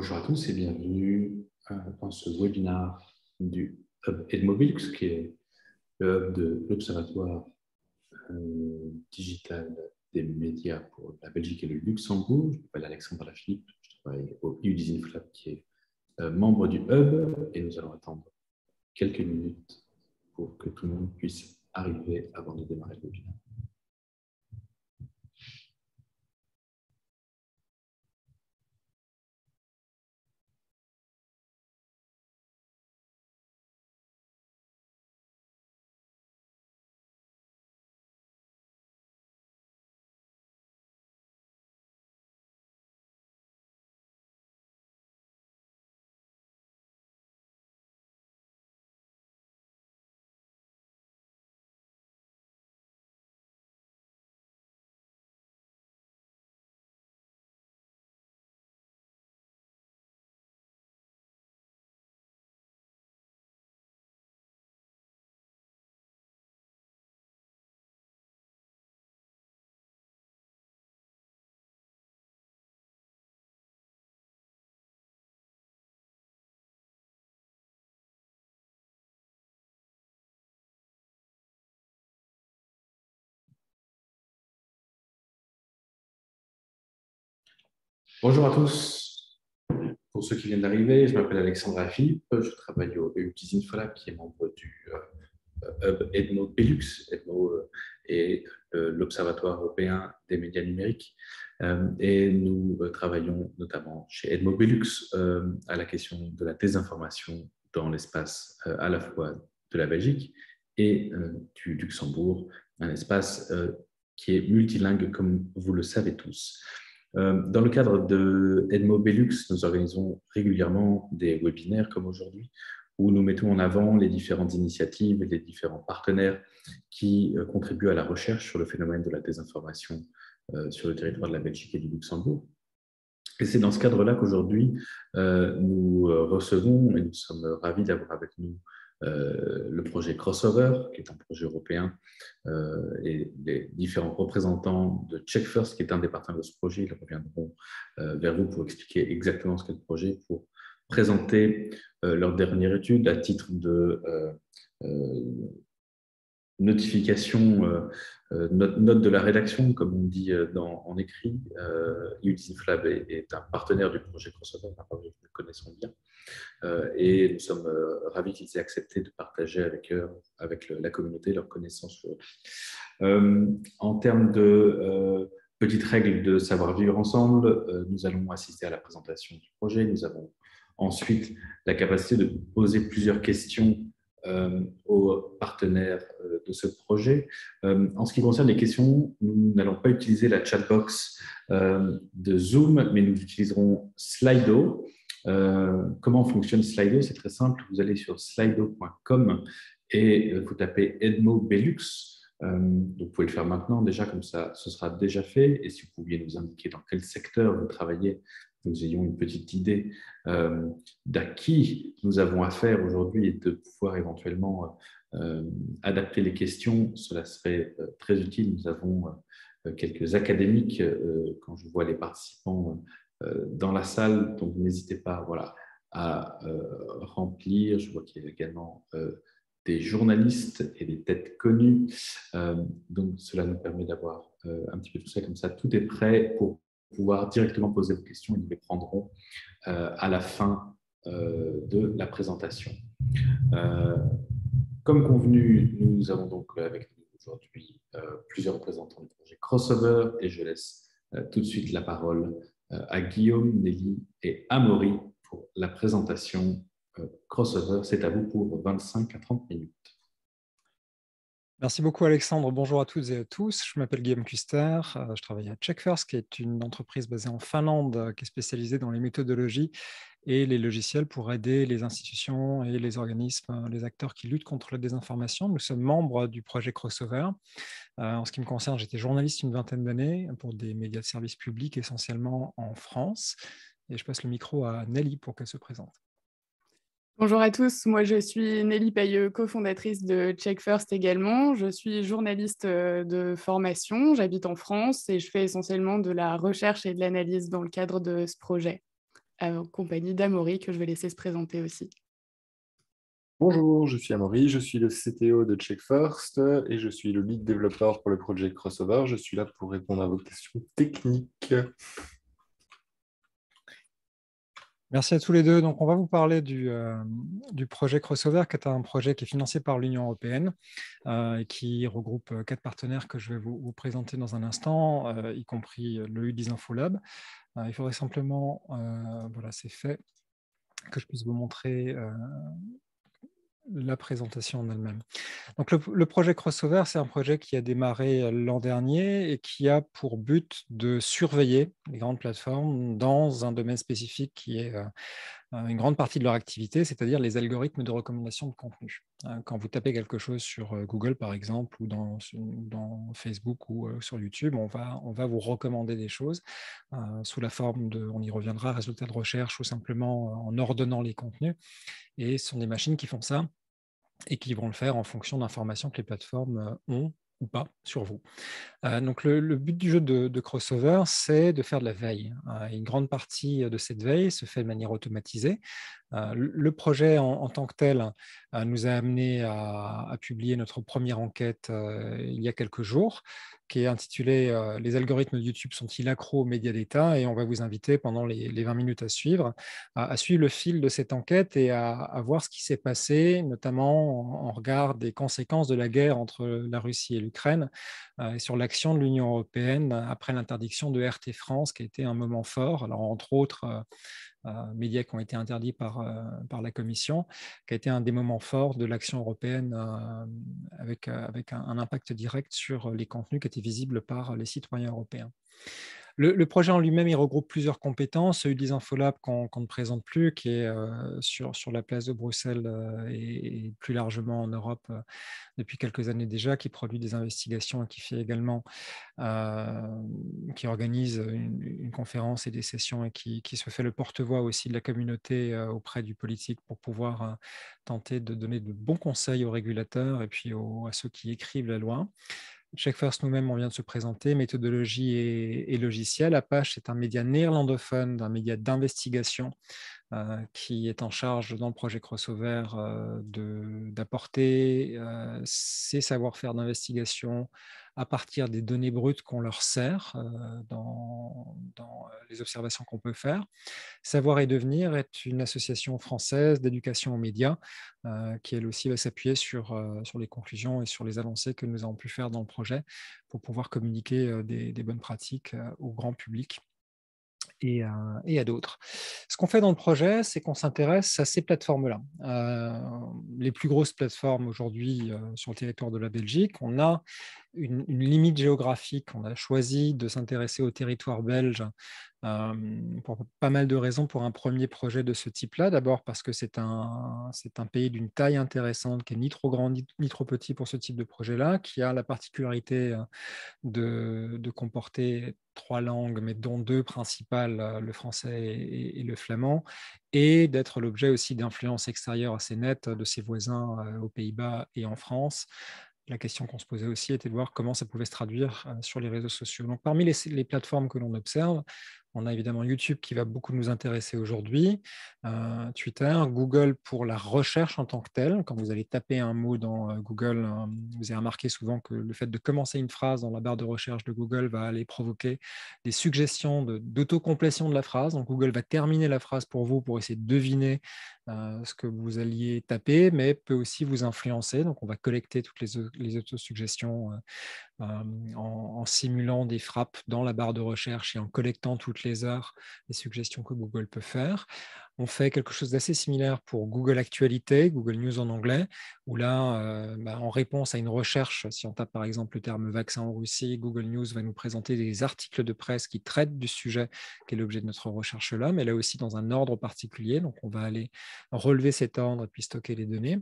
Bonjour à tous et bienvenue dans ce webinaire du Hub Edmobilux, qui est le hub de l'Observatoire digital des médias pour la Belgique et le Luxembourg. Je m'appelle Alexandre Lafilippe, je travaille au EU Lab, qui est membre du hub, et nous allons attendre quelques minutes pour que tout le monde puisse arriver avant de démarrer le webinaire. Bonjour à tous. Pour ceux qui viennent d'arriver, je m'appelle Alexandre Lafilippe, je travaille au EU Lab, qui est membre du Hub Edmo Belux. Edmo est l'Observatoire européen des médias numériques. Et nous travaillons notamment chez Edmo Belux à la question de la désinformation dans l'espace à la fois de la Belgique et du Luxembourg, un espace qui est multilingue, comme vous le savez tous. Dans le cadre de Edmo Belux, nous organisons régulièrement des webinaires comme aujourd'hui, où nous mettons en avant les différentes initiatives et les différents partenaires qui contribuent à la recherche sur le phénomène de la désinformation sur le territoire de la Belgique et du Luxembourg. Et c'est dans ce cadre-là qu'aujourd'hui, nous recevons, et nous sommes ravis d'avoir avec nous le projet Crossover, qui est un projet européen, et les différents représentants de Check First, qui est un des partenaires de ce projet. Ils reviendront vers vous pour expliquer exactement ce qu'est le projet, pour présenter leur dernière étude à titre de notification, note de la rédaction, comme on dit en écrit. Lab est un partenaire du projet Crossover, un projet que nous connaissons bien. Et nous sommes ravis qu'ils aient accepté de partager avec eux, avec la communauté, leurs connaissances sur eux. En termes de petites règles de savoir-vivre ensemble, nous allons assister à la présentation du projet. Nous avons ensuite la capacité de poser plusieurs questions aux partenaires de ce projet. En ce qui concerne les questions, nous n'allons pas utiliser la chatbox de Zoom, mais nous utiliserons Slido. Comment fonctionne Slido? C'est très simple, vous allez sur slido.com et vous tapez Edmo Belux. Vous pouvez le faire maintenant déjà, comme ça ce sera déjà fait, et si vous pouviez nous indiquer dans quel secteur vous travaillez, nous ayons une petite idée d'à qui nous avons affaire aujourd'hui et de pouvoir éventuellement adapter les questions, cela serait très utile. Nous avons quelques académiques quand je vois les participants dans la salle, donc n'hésitez pas à remplir. Je vois qu'il y a également des journalistes et des têtes connues, donc cela nous permet d'avoir un petit peu tout ça, comme ça tout est prêt pour pouvoir directement poser vos questions et nous les prendrons à la fin de la présentation. Comme convenu, nous avons donc avec nous aujourd'hui plusieurs représentants du projet Crossover, et je laisse tout de suite la parole à Guillaume, Nelly et Amaury pour la présentation Crossover. C'est à vous pour 25 à 30 minutes. Merci beaucoup Alexandre, bonjour à toutes et à tous. Je m'appelle Guillaume Custer, je travaille à CheckFirst, qui est une entreprise basée en Finlande, qui est spécialisée dans les méthodologies et les logiciels pour aider les institutions et les organismes, les acteurs qui luttent contre la désinformation. Nous sommes membres du projet Crossover. En ce qui me concerne, j'étais journaliste une vingtaine d'années pour des médias de service public, essentiellement en France. Et je passe le micro à Nelly pour qu'elle se présente. Bonjour à tous, moi je suis Nelly Pailleux, cofondatrice de Check First également. Je suis journaliste de formation, j'habite en France et je fais essentiellement de la recherche et de l'analyse dans le cadre de ce projet. en compagnie d'Amaury, que je vais laisser se présenter aussi. Bonjour, je suis Amaury, je suis le CTO de CheckFirst et je suis le lead développeur pour le projet Crossover. Je suis là pour répondre à vos questions techniques. Merci à tous les deux. Donc, on va vous parler du projet Crossover, qui est un projet qui est financé par l'Union européenne et qui regroupe 4 partenaires que je vais vous présenter dans un instant, y compris le UDIS InfoLab. Il faudrait simplement, voilà, c'est fait, que je puisse vous montrer la présentation en elle-même. Donc, le projet Crossover, c'est un projet qui a démarré l'an dernier et qui a pour but de surveiller les grandes plateformes dans un domaine spécifique qui est une grande partie de leur activité, c'est-à-dire les algorithmes de recommandation de contenu. Quand vous tapez quelque chose sur Google, par exemple, ou dans Facebook ou sur YouTube, on va vous recommander des choses sous la forme de, on y reviendra, résultats de recherche ou simplement en ordonnant les contenus. Et ce sont des machines qui font ça et qui vont le faire en fonction d'informations que les plateformes ont ou pas sur vous. Donc le but du jeu de Crossover, c'est de faire de la veille. Une grande partie de cette veille se fait de manière automatisée. Le projet en tant que tel nous a amené à publier notre première enquête il y a quelques jours, qui est intitulée « Les algorithmes de YouTube sont-ils accros aux médias d'État ?» Et on va vous inviter pendant les 20 minutes à suivre, à suivre le fil de cette enquête et à voir ce qui s'est passé, notamment en regard des conséquences de la guerre entre la Russie et l'Ukraine, et sur l'action de l'Union européenne après l'interdiction de RT France, qui a été un moment fort. Alors, entre autres, médias qui ont été interdits par la Commission, qui a été un des moments forts de l'action européenne avec un impact direct sur les contenus qui étaient visibles par les citoyens européens. Le projet en lui-même, il regroupe plusieurs compétences. UDIS InfoLab qu'on ne présente plus, qui est sur la place de Bruxelles et plus largement en Europe depuis quelques années déjà, qui produit des investigations et qui fait également, qui organise une conférence et des sessions et qui se fait le porte-voix aussi de la communauté auprès du politique pour pouvoir tenter de donner de bons conseils aux régulateurs et puis à ceux qui écrivent la loi. CheckFirst nous-mêmes, on vient de se présenter, méthodologie et logiciel. Apache, c'est un média néerlandophone, un média d'investigation qui est en charge dans le projet Crossover d'apporter ses savoir-faire d'investigation à partir des données brutes qu'on leur sert dans les observations qu'on peut faire. Savoir et devenir est une association française d'éducation aux médias qui, elle aussi, va s'appuyer sur les conclusions et sur les avancées que nous avons pu faire dans le projet pour pouvoir communiquer des bonnes pratiques au grand public et à d'autres. Ce qu'on fait dans le projet, c'est qu'on s'intéresse à ces plateformes-là. Les plus grosses plateformes aujourd'hui sur le territoire de la Belgique, on a une limite géographique. On a choisi de s'intéresser au territoire belge pour pas mal de raisons pour un premier projet de ce type-là. D'abord parce que c'est un pays d'une taille intéressante, qui est ni trop grand ni trop petit pour ce type de projet-là, qui a la particularité de comporter 3 langues, mais dont 2 principales, le français et le flamand, et d'être l'objet aussi d'influences extérieures assez nettes de ses voisins aux Pays-Bas et en France. La question qu'on se posait aussi était de voir comment ça pouvait se traduire sur les réseaux sociaux. Donc, parmi les plateformes que l'on observe, on a évidemment YouTube qui va beaucoup nous intéresser aujourd'hui, Twitter, Google pour la recherche en tant que telle. Quand vous allez taper un mot dans Google, vous avez remarqué souvent que le fait de commencer une phrase dans la barre de recherche de Google va aller provoquer des suggestions d'autocomplétion de la phrase. Donc, Google va terminer la phrase pour vous pour essayer de deviner ce que vous alliez taper, mais peut aussi vous influencer. Donc, on va collecter toutes les autosuggestions en simulant des frappes dans la barre de recherche et en collectant toutes les heures les suggestions que Google peut faire. On fait quelque chose d'assez similaire pour Google Actualité, Google News en anglais, où là, en réponse à une recherche, si on tape par exemple le terme vaccin en Russie, Google News va nous présenter des articles de presse qui traitent du sujet qui est l'objet de notre recherche là, mais là aussi dans un ordre particulier. Donc, on va aller relever cet ordre et puis stocker les données.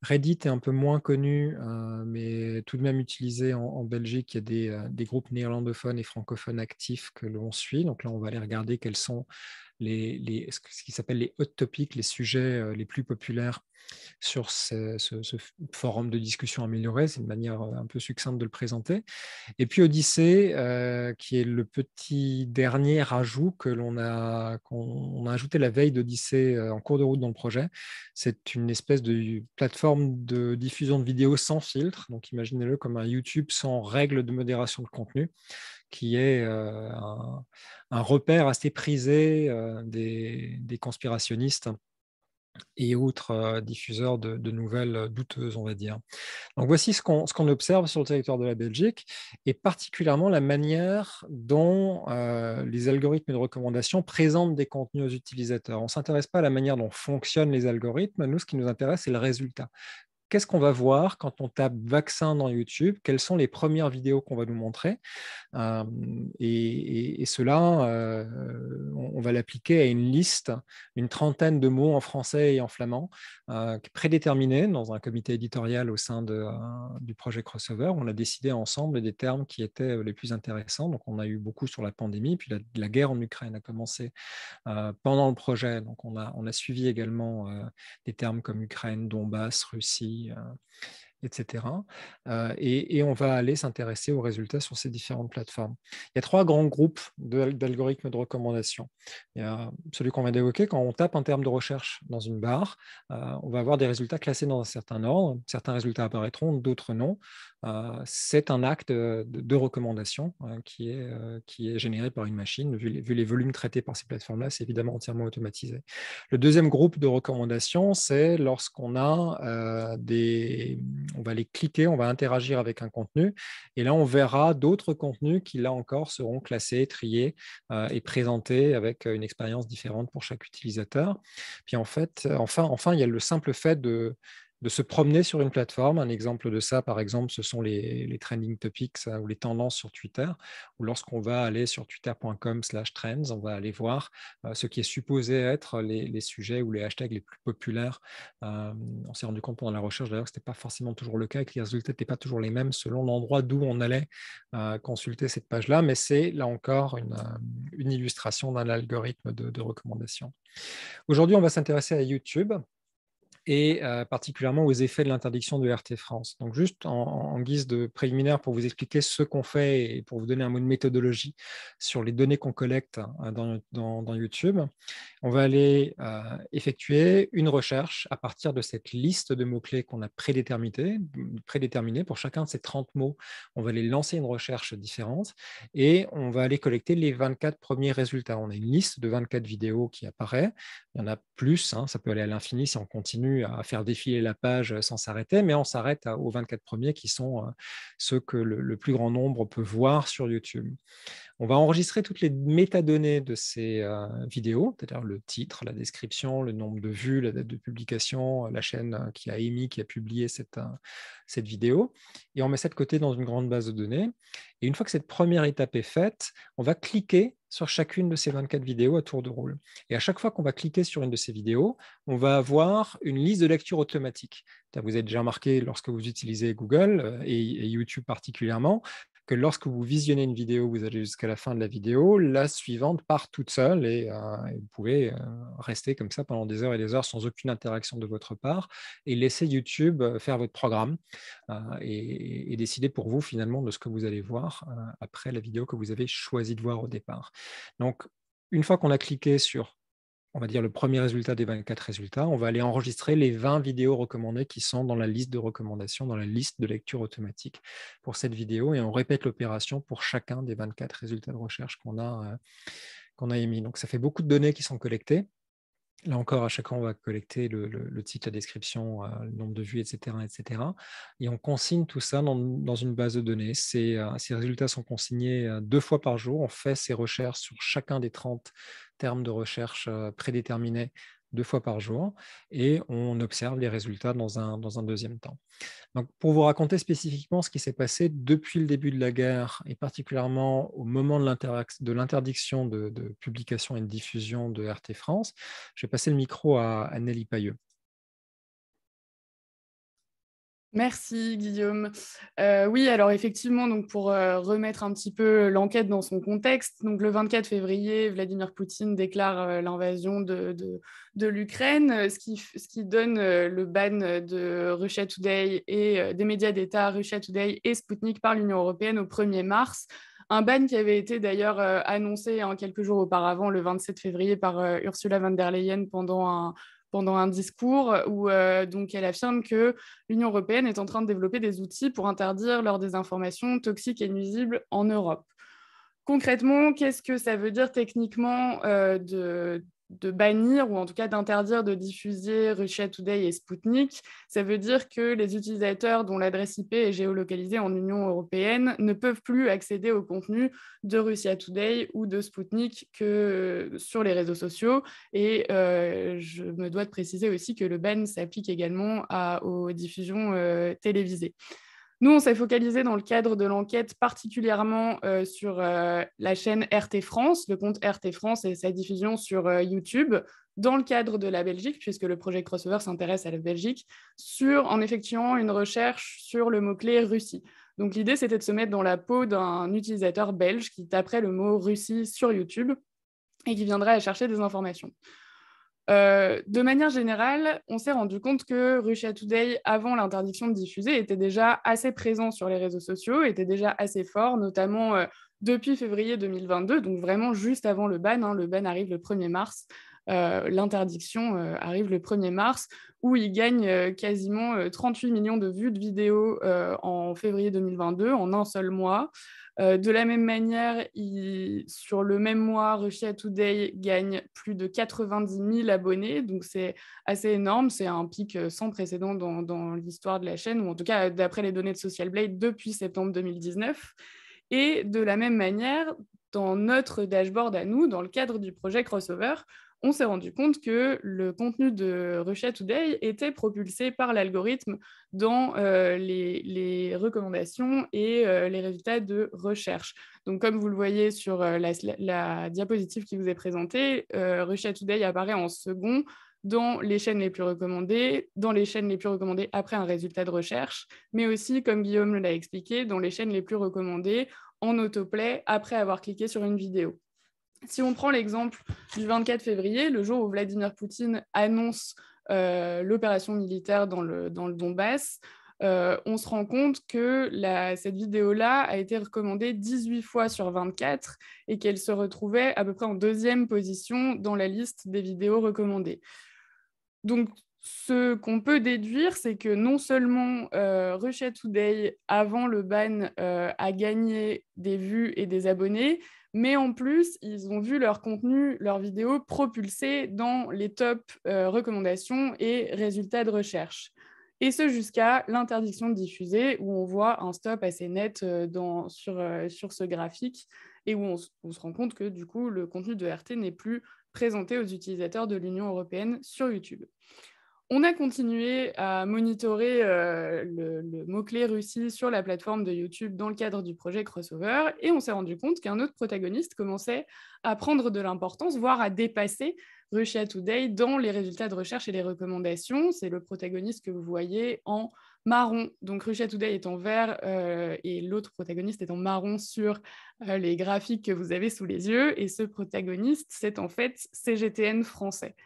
Reddit est un peu moins connu, mais tout de même utilisé en Belgique. Il y a des groupes néerlandophones et francophones actifs que l'on suit. Donc là, on va aller regarder quelles sont ce qui s'appelle les hot topics, les sujets les plus populaires sur ce forum de discussion amélioré. C'est une manière un peu succincte de le présenter. Et puis Odyssée, qui est le petit dernier rajout qu'on a ajouté la veille d'Odyssée en cours de route dans le projet. C'est une espèce de plateforme de diffusion de vidéos sans filtre. Donc imaginez-le comme un YouTube sans règles de modération de contenu, qui est un repère assez prisé des conspirationnistes et autres diffuseurs de nouvelles douteuses, on va dire. Donc voici ce qu'on observe sur le territoire de la Belgique, et particulièrement la manière dont les algorithmes de recommandation présentent des contenus aux utilisateurs. On ne s'intéresse pas à la manière dont fonctionnent les algorithmes. Nous, ce qui nous intéresse, c'est le résultat. Qu'est-ce qu'on va voir quand on tape vaccin dans YouTube? Quelles sont les premières vidéos qu'on va nous montrer? Et cela, on va l'appliquer à une liste, une trentaine de mots en français et en flamand, prédéterminés dans un comité éditorial au sein du projet Crossover. On a décidé ensemble des termes qui étaient les plus intéressants. Donc, on a eu beaucoup sur la pandémie, puis la guerre en Ukraine a commencé pendant le projet. Donc, on a suivi également des termes comme Ukraine, Donbass, Russie, etc. Et on va aller s'intéresser aux résultats sur ces différentes plateformes. Il y a 3 grands groupes d'algorithmes de recommandation. Il y a celui qu'on vient d'évoquer. Quand on tape un terme de recherche dans une barre, on va avoir des résultats classés dans un certain ordre. Certains résultats apparaîtront, d'autres non. C'est un acte de recommandation qui est généré par une machine. Vu les volumes traités par ces plateformes-là, c'est évidemment entièrement automatisé. Le deuxième groupe de recommandations, c'est lorsqu'on a on va aller cliquer, on va interagir avec un contenu, et là, on verra d'autres contenus qui, là encore, seront classés, triés et présentés avec une expérience différente pour chaque utilisateur. Puis en fait, enfin, il y a le simple fait de se promener sur une plateforme. Un exemple de ça, par exemple, ce sont les trending topics ou les tendances sur Twitter, où lorsqu'on va aller sur twitter.com/trends, on va aller voir ce qui est supposé être les sujets ou les hashtags les plus populaires. On s'est rendu compte pendant la recherche d'ailleurs que ce n'était pas forcément toujours le cas et que les résultats n'étaient pas toujours les mêmes selon l'endroit d'où on allait consulter cette page-là, mais c'est là encore une illustration d'un algorithme de recommandation. Aujourd'hui, on va s'intéresser à YouTube et particulièrement aux effets de l'interdiction de RT France. Donc juste en guise de préliminaire pour vous expliquer ce qu'on fait et pour vous donner un mot de méthodologie sur les données qu'on collecte dans YouTube, on va aller effectuer une recherche à partir de cette liste de mots-clés qu'on a prédéterminée pour chacun de ces 30 mots. On va aller lancer une recherche différente et on va aller collecter les 24 premiers résultats. On a une liste de 24 vidéos qui apparaît. Il y en a plus, ça peut aller à l'infini si on continue à faire défiler la page sans s'arrêter, mais on s'arrête aux 24 premiers qui sont ceux que le plus grand nombre peut voir sur YouTube. On va enregistrer toutes les métadonnées de ces vidéos, c'est-à-dire le titre, la description, le nombre de vues, la date de publication, la chaîne qui a publié cette vidéo, et on met ça de côté dans une grande base de données. Et une fois que cette première étape est faite, on va cliquer sur chacune de ces 24 vidéos à tour de rôle. Et à chaque fois qu'on va cliquer sur une de ces vidéos, on va avoir une liste de lecture automatique. Vous avez déjà remarqué lorsque vous utilisez Google et YouTube particulièrement, que lorsque vous visionnez une vidéo, vous allez jusqu'à la fin de la vidéo, la suivante part toute seule et vous pouvez rester comme ça pendant des heures et des heures sans aucune interaction de votre part et laisser YouTube faire votre programme et décider pour vous finalement de ce que vous allez voir après la vidéo que vous avez choisi de voir au départ. Donc, une fois qu'on a cliqué sur, on va dire, le premier résultat des 24 résultats, on va aller enregistrer les 20 vidéos recommandées qui sont dans la liste de recommandations, dans la liste de lecture automatique pour cette vidéo, et on répète l'opération pour chacun des 24 résultats de recherche qu'on a émis. Donc, ça fait beaucoup de données qui sont collectées. Là encore, à chaque fois, on va collecter le titre, la description, le nombre de vues, etc., etc. Et on consigne tout ça dans une base de données. Ces résultats sont consignés 2 fois par jour. On fait ces recherches sur chacun des 30 termes de recherche prédéterminés 2 fois par jour. Et on observe les résultats dans un deuxième temps. Donc, pour vous raconter spécifiquement ce qui s'est passé depuis le début de la guerre, et particulièrement au moment de l'interdiction de publication et de diffusion de RT France, je vais passer le micro à Nelly Payeux. Merci Guillaume. Oui, alors effectivement, donc pour remettre un petit peu l'enquête dans son contexte, donc le 24 février, Vladimir Poutine déclare l'invasion de l'Ukraine, ce qui donne le ban de Russia Today et des médias d'État Russia Today et Sputnik par l'Union européenne au 1er mars. Un ban qui avait été d'ailleurs annoncé quelques jours auparavant, le 27 février, par Ursula von der Leyen pendant un discours où donc elle affirme que l'Union européenne est en train de développer des outils pour interdire leur désinformation toxique et nuisible en Europe. Concrètement, qu'est-ce que ça veut dire techniquement de bannir ou en tout cas d'interdire de diffuser Russia Today et Sputnik? Ça veut dire que les utilisateurs dont l'adresse IP est géolocalisée en Union européenne ne peuvent plus accéder au contenu de Russia Today ou de Sputnik que sur les réseaux sociaux. Et je me dois de préciser aussi que le ban s'applique également aux diffusions télévisées. Nous, on s'est focalisé dans le cadre de l'enquête particulièrement sur la chaîne RT France, le compte RT France et sa diffusion sur YouTube, dans le cadre de la Belgique, puisque le projet Crossover s'intéresse à la Belgique, en effectuant une recherche sur le mot-clé Russie. Donc l'idée, c'était de se mettre dans la peau d'un utilisateur belge qui taperait le mot Russie sur YouTube et qui viendrait à chercher des informations. De manière générale, on s'est rendu compte que Russia Today, avant l'interdiction de diffuser, était déjà assez présent sur les réseaux sociaux, était déjà assez fort, notamment depuis février 2022, donc vraiment juste avant le ban. Le ban arrive le 1er mars, l'interdiction arrive le 1er mars, où il gagne quasiment 38 millions de vues de vidéos en février 2022, en un seul mois. De la même manière, sur le même mois, Russia Today gagne plus de 90 000 abonnés, donc c'est assez énorme, c'est un pic sans précédent dans l'histoire de la chaîne, ou en tout cas d'après les données de Social Blade depuis septembre 2019. Et de la même manière, dans notre dashboard à nous, dans le cadre du projet Crossover, on s'est rendu compte que le contenu de Russia Today était propulsé par l'algorithme dans les recommandations et les résultats de recherche. Donc, comme vous le voyez sur la diapositive qui vous est présentée, Russia Today apparaît en second dans les chaînes les plus recommandées, après un résultat de recherche, mais aussi, comme Guillaume l'a expliqué, dans les chaînes les plus recommandées en autoplay après avoir cliqué sur une vidéo. Si on prend l'exemple du 24 février, le jour où Vladimir Poutine annonce l'opération militaire dans le Donbass, on se rend compte que cette vidéo-là a été recommandée 18 fois sur 24 et qu'elle se retrouvait à peu près en 2e position dans la liste des vidéos recommandées. Donc, ce qu'on peut déduire, c'est que non seulement Russia Today, avant le ban, a gagné des vues et des abonnés, mais en plus, ils ont vu leur contenu, leurs vidéos propulsés dans les top recommandations et résultats de recherche. Et ce, jusqu'à l'interdiction de diffuser, où on voit un stop assez net sur ce graphique, et où on se rend compte que du coup, le contenu de RT n'est plus présenté aux utilisateurs de l'Union européenne sur YouTube. On a continué à monitorer le mot-clé Russie sur la plateforme de YouTube dans le cadre du projet Crossover, et on s'est rendu compte qu'un autre protagoniste commençait à prendre de l'importance, voire à dépasser Russia Today dans les résultats de recherche et les recommandations. C'est le protagoniste que vous voyez en marron. Donc Russia Today est en vert et l'autre protagoniste est en marron sur les graphiques que vous avez sous les yeux. Et ce protagoniste, c'est en fait CGTN français.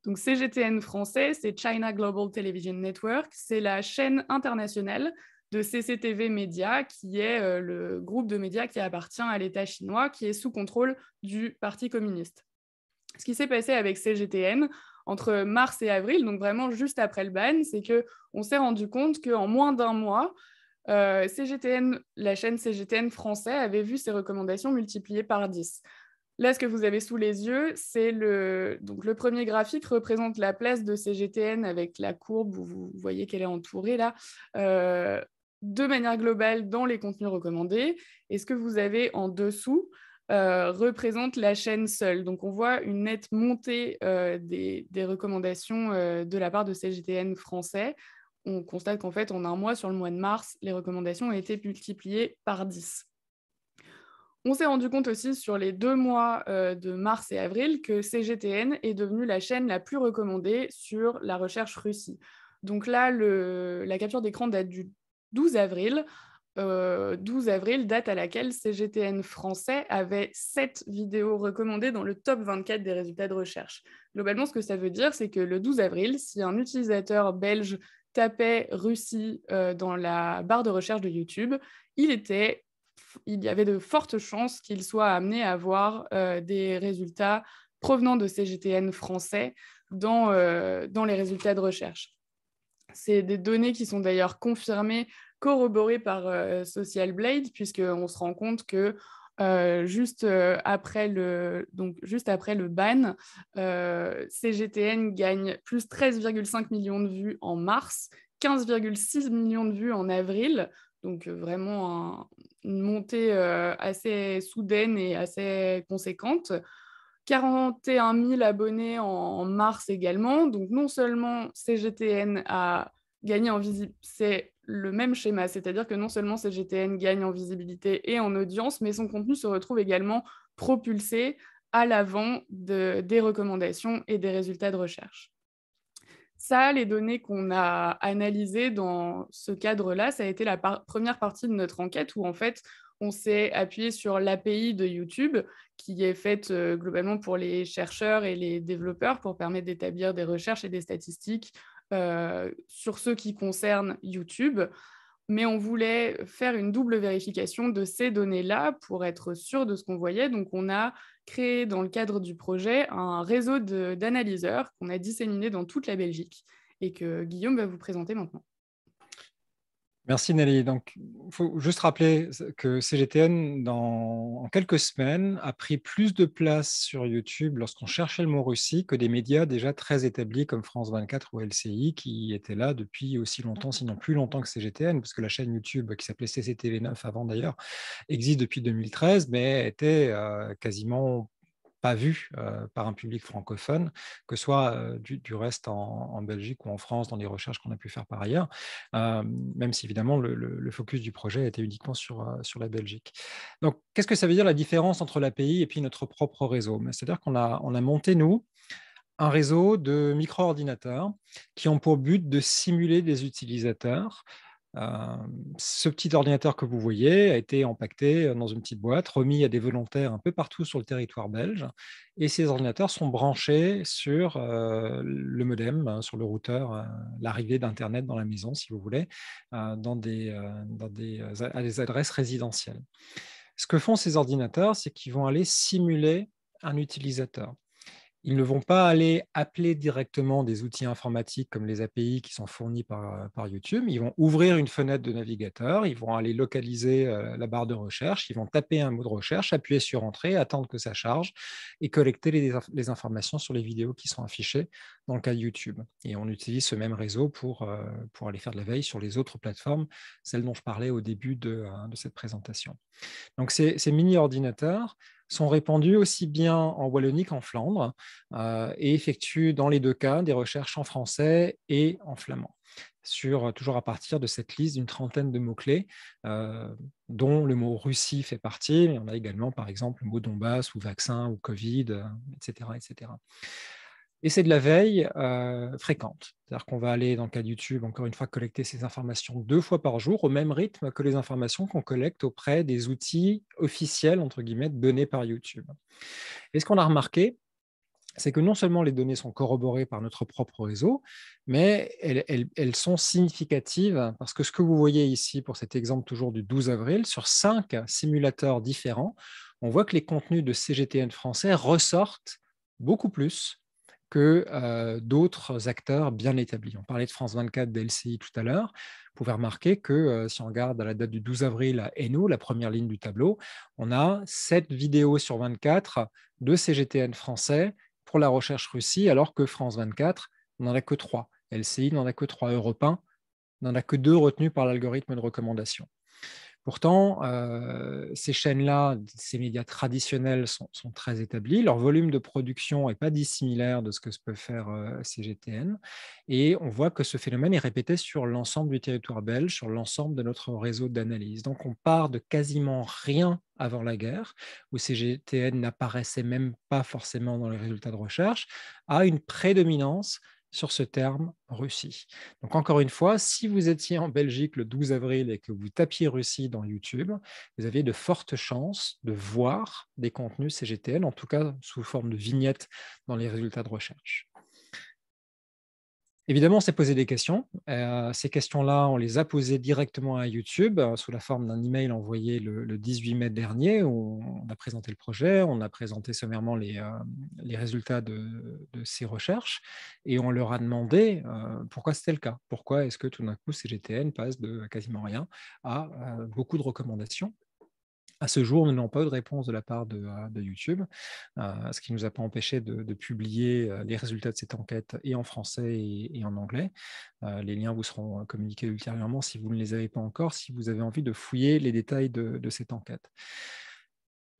Donc CGTN français, c'est China Global Television Network, c'est la chaîne internationale de CCTV Média, qui est le groupe de médias qui appartient à l'État chinois, qui est sous contrôle du Parti communiste. Ce qui s'est passé avec CGTN entre mars et avril, donc vraiment juste après le ban, c'est qu'on s'est rendu compte qu'en moins d'un mois, la chaîne CGTN français avait vu ses recommandations multipliées par 10. Là, ce que vous avez sous les yeux, c'est donc le premier graphique représente la place de CGTN avec la courbe où vous voyez qu'elle est entourée là, de manière globale dans les contenus recommandés. Et ce que vous avez en dessous représente la chaîne seule. Donc, on voit une nette montée des recommandations de la part de CGTN français. On constate qu'en fait, en un mois, sur le mois de mars, les recommandations ont été multipliées par 10. On s'est rendu compte aussi sur les 2 mois de mars et avril que CGTN est devenue la chaîne la plus recommandée sur la recherche Russie. Donc là, la capture d'écran date du 12 avril. 12 avril, date à laquelle CGTN français avait 7 vidéos recommandées dans le top 24 des résultats de recherche. Globalement, ce que ça veut dire, c'est que le 12 avril, si un utilisateur belge tapait Russie dans la barre de recherche de YouTube, il y avait de fortes chances qu'il soit amené à avoir des résultats provenant de CGTN français dans les résultats de recherche. C'est des données qui sont d'ailleurs confirmées, corroborées par Social Blade, puisqu'on se rend compte que juste après le ban, CGTN gagne plus 13,5 millions de vues en mars, 15,6 millions de vues en avril, donc vraiment une montée assez soudaine et assez conséquente. 41 000 abonnés en mars également. Donc non seulement CGTN a gagné en visibilité, c'est le même schéma, c'est-à-dire que non seulement CGTN gagne en visibilité et en audience, mais son contenu se retrouve également propulsé à l'avant des recommandations et des résultats de recherche. Ça, les données qu'on a analysées dans ce cadre-là, ça a été la première partie de notre enquête où en fait, on s'est appuyé sur l'API de YouTube qui est faite globalement pour les chercheurs et les développeurs pour permettre d'établir des recherches et des statistiques sur ce qui concerne YouTube. Mais on voulait faire une double vérification de ces données-là pour être sûr de ce qu'on voyait. Donc, on a créé dans le cadre du projet un réseau d'analyseurs qu'on a disséminé dans toute la Belgique et que Guillaume va vous présenter maintenant. Merci Nelly. Donc, il faut juste rappeler que CGTN, en quelques semaines, a pris plus de place sur YouTube lorsqu'on cherchait le mot Russie que des médias déjà très établis comme France 24 ou LCI qui étaient là depuis aussi longtemps, sinon plus longtemps que CGTN, parce que la chaîne YouTube qui s'appelait CCTV9 avant d'ailleurs, existe depuis 2013, mais était quasiment pas vu par un public francophone, que ce soit du reste en Belgique ou en France, dans les recherches qu'on a pu faire par ailleurs, même si évidemment le focus du projet était uniquement sur la Belgique. Donc, qu'est-ce que ça veut dire la différence entre l'API et puis notre propre réseau? C'est-à-dire qu'on a monté, nous, un réseau de micro-ordinateurs qui ont pour but de simuler des utilisateurs. Ce petit ordinateur que vous voyez a été empaqueté dans une petite boîte, remis à des volontaires un peu partout sur le territoire belge. Et ces ordinateurs sont branchés sur le modem, sur le routeur, l'arrivée d'Internet dans la maison, si vous voulez, à des adresses résidentielles. Ce que font ces ordinateurs, c'est qu'ils vont aller simuler un utilisateur. Ils ne vont pas aller appeler directement des outils informatiques comme les API qui sont fournis par YouTube. Ils vont ouvrir une fenêtre de navigateur, ils vont aller localiser la barre de recherche, ils vont taper un mot de recherche, appuyer sur Entrée, attendre que ça charge et collecter les informations sur les vidéos qui sont affichées dans le cas de YouTube. Et on utilise ce même réseau pour aller faire de la veille sur les autres plateformes, celles dont je parlais au début de cette présentation. Donc ces mini-ordinateurs sont répandus aussi bien en Wallonie qu'en Flandre et effectuent dans les deux cas des recherches en français et en flamand, toujours à partir de cette liste d'une trentaine de mots-clés, dont le mot Russie fait partie, mais on a également par exemple le mot Donbass ou vaccin ou Covid, etc., etc. Et c'est de la veille fréquente. C'est-à-dire qu'on va aller, dans le cas de YouTube, encore une fois, collecter ces informations 2 fois par jour, au même rythme que les informations qu'on collecte auprès des outils officiels, entre guillemets, donnés par YouTube. Et ce qu'on a remarqué, c'est que non seulement les données sont corroborées par notre propre réseau, mais elles sont significatives, parce que ce que vous voyez ici, pour cet exemple toujours du 12 avril, sur 5 simulateurs différents, on voit que les contenus de CGTN français ressortent beaucoup plus que d'autres acteurs bien établis. On parlait de France 24, d'LCI tout à l'heure. Vous pouvez remarquer que si on regarde à la date du 12 avril à Hainaut, la première ligne du tableau, on a 7 vidéos sur 24 de CGTN français pour la recherche Russie, alors que France 24 n'en a que 3. LCI n'en a que 3. Europe 1 n'en a que 2 retenus par l'algorithme de recommandation. Pourtant, ces chaînes-là, ces médias traditionnels sont très établis. Leur volume de production n'est pas dissimilaire de ce que peut faire CGTN. Et on voit que ce phénomène est répété sur l'ensemble du territoire belge, sur l'ensemble de notre réseau d'analyse. Donc, on part de quasiment rien avant la guerre, où CGTN n'apparaissait même pas forcément dans les résultats de recherche, à une prédominance sur ce terme Russie. Donc encore une fois, si vous étiez en Belgique le 12 avril et que vous tapiez Russie dans YouTube, vous aviez de fortes chances de voir des contenus CGTN, en tout cas sous forme de vignettes dans les résultats de recherche. Évidemment, on s'est posé des questions. Ces questions-là, on les a posées directement à YouTube sous la forme d'un email envoyé le 18 mai dernier où on a présenté le projet, on a présenté sommairement les résultats de ces recherches et on leur a demandé pourquoi c'était le cas. Pourquoi est-ce que tout d'un coup CGTN passe de quasiment rien à beaucoup de recommandations. À ce jour, nous n'avons pas eu de réponse de la part de YouTube, ce qui ne nous a pas empêché de publier les résultats de cette enquête et en français et en anglais. Les liens vous seront communiqués ultérieurement si vous ne les avez pas encore, si vous avez envie de fouiller les détails de cette enquête.